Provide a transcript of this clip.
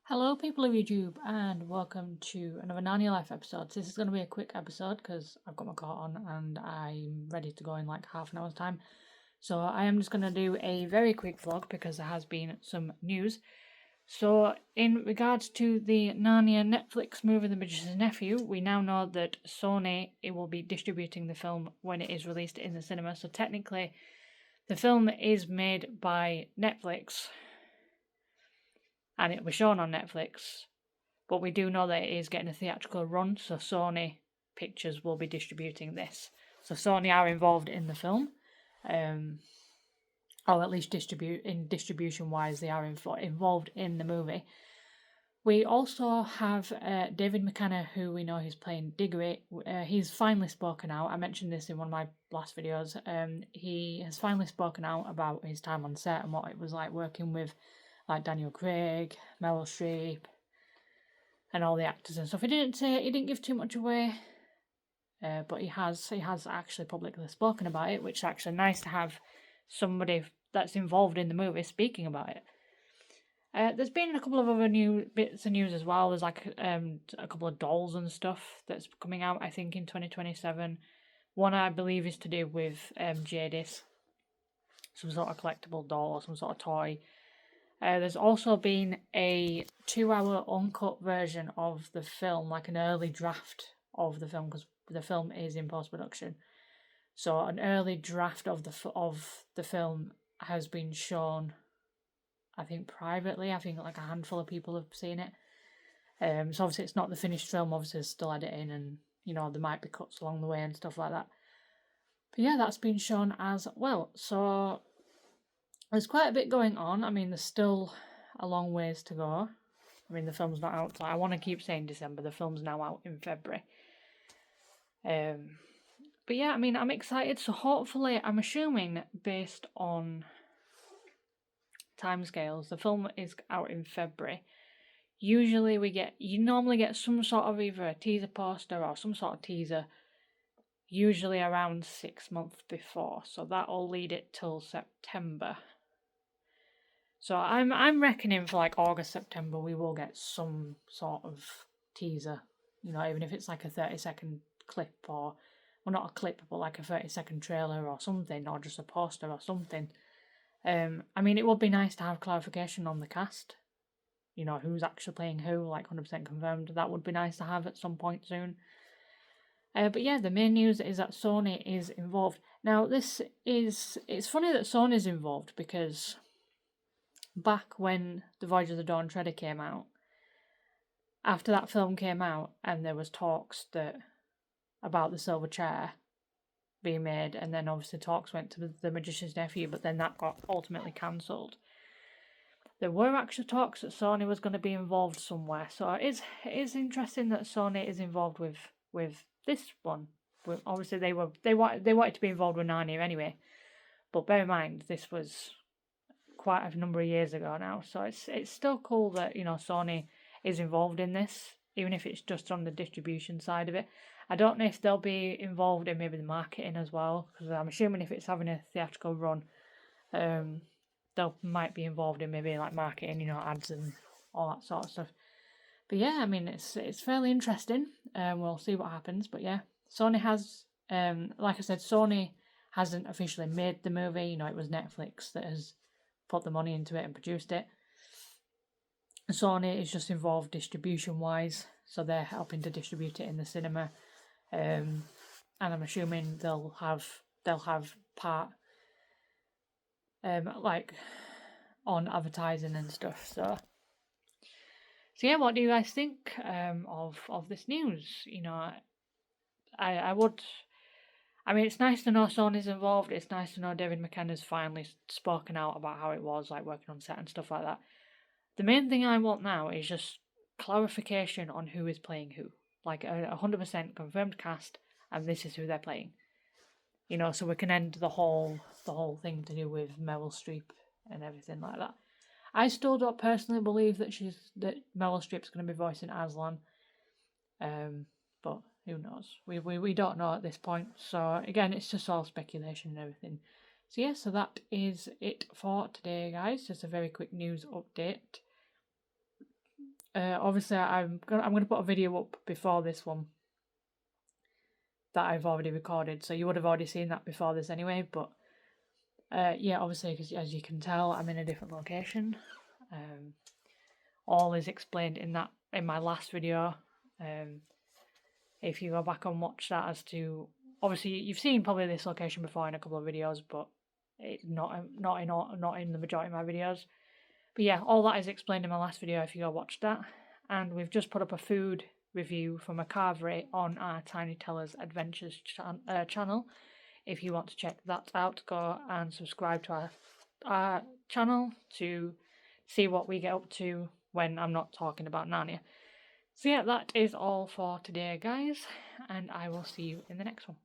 Hello, people of YouTube, and welcome to another Narnia Life episode. This is going to be a quick episode because I've got my car on and I'm ready to go in like half an hour's time. So I am just going to do a very quick vlog because there has been some news. So in regards to the Narnia Netflix movie The Magician's Nephew, we now know that Sony will be distributing the film when it is released in the cinema. So technically, the film is made by Netflix and it'll be shown on Netflix. But we do know that it is getting a theatrical run, so Sony Pictures will be distributing this. So Sony are involved in the film, or at least distribution-wise, they are involved in the movie. We also have David McKenna, who we know he's playing Diggory. He's finally spoken out. I mentioned this in one of my last videos. He has finally spoken out about his time on set and what it was like working with like Daniel Craig, Meryl Streep, and all the actors and stuff. He didn't give too much away, but he has actually publicly spoken about it, which is actually nice to have somebody that's involved in the movie speaking about it. There's been a couple of other new bits of news as well. There's like a couple of dolls and stuff that's coming out, I think, in 2027. One I believe is to do with Jadis, some sort of collectible doll or some sort of toy. There's also been a 2-hour uncut version of the film, like an early draft of the film, because the film is in post-production. So an early draft of the film has been shown, I think privately. I think like a handful of people have seen it. So obviously it's not the finished film. Obviously it's still editing, and there might be cuts along the way and stuff like that. But yeah, that's been shown as well. So there's quite a bit going on. I mean, there's still a long ways to go. I mean, the film's not out. I want to keep saying December. The film's now out in February. But yeah, I mean, I'm excited. So hopefully, I'm assuming based on timescales, the film is out in February. Usually, you normally get some sort of either a teaser poster or some sort of teaser. Usually around 6 months before, so that'll lead it till September. So I'm reckoning for like August, September, we will get some sort of teaser, even if it's like a 30-second clip well, not a clip, but like a 30-second trailer or something, or just a poster or something. I mean, it would be nice to have clarification on the cast, who's actually playing who, like 100% confirmed. That would be nice to have at some point soon. But yeah, the main news is that Sony is involved. Now, it's funny that Sony's involved because back when The Voyage of the Dawn Treader came out, after that film came out and there was talks about the silver chair being made, and then obviously talks went to The Magician's Nephew, but then that got ultimately cancelled. There were actual talks that Sony was going to be involved somewhere, so it is interesting that Sony is involved with this one. Obviously, they wanted to be involved with Narnia anyway, but bear in mind this was quite a number of years ago now, so it's still cool that Sony is involved in this, even if it's just on the distribution side of it. I don't know if they'll be involved in maybe the marketing as well, because I'm assuming if it's having a theatrical run, they might be involved in maybe like marketing, ads and all that sort of stuff. But yeah, I mean it's fairly interesting. We'll see what happens. But yeah, Sony has, like I said, Sony hasn't officially made the movie. It was Netflix that has put the money into it and produced it. Sony is just involved distribution-wise, so they're helping to distribute it in the cinema, and I'm assuming they'll have part, like on advertising and stuff. So yeah, what do you guys think of this news? I mean, it's nice to know Sony's involved. It's nice to know David McKenna's finally spoken out about how it was like working on set and stuff like that. The main thing I want now is just clarification on who is playing who, like a 100% confirmed cast, and this is who they're playing. So we can end the whole thing to do with Meryl Streep and everything like that. I still don't personally believe that Meryl Streep's going to be voicing Aslan, but who knows? We don't know at this point. So again, it's just all speculation and everything. So yeah, so that is it for today, guys. Just a very quick news update. Obviously, I'm gonna put a video up before this one that I've already recorded, so you would have already seen that before this anyway. But yeah, obviously, because as you can tell, I'm in a different location. All is explained in my last video. If you go back and watch that, as to obviously you've seen probably this location before in a couple of videos, but it's not in the majority of my videos. But yeah, all that is explained in my last video if you go watch that. And we've just put up a food review from a carvery on our Tiny Tellers Adventures channel. If you want to check that out, go and subscribe to our channel to see what we get up to when I'm not talking about Narnia. So yeah, that is all for today, guys, and I will see you in the next one.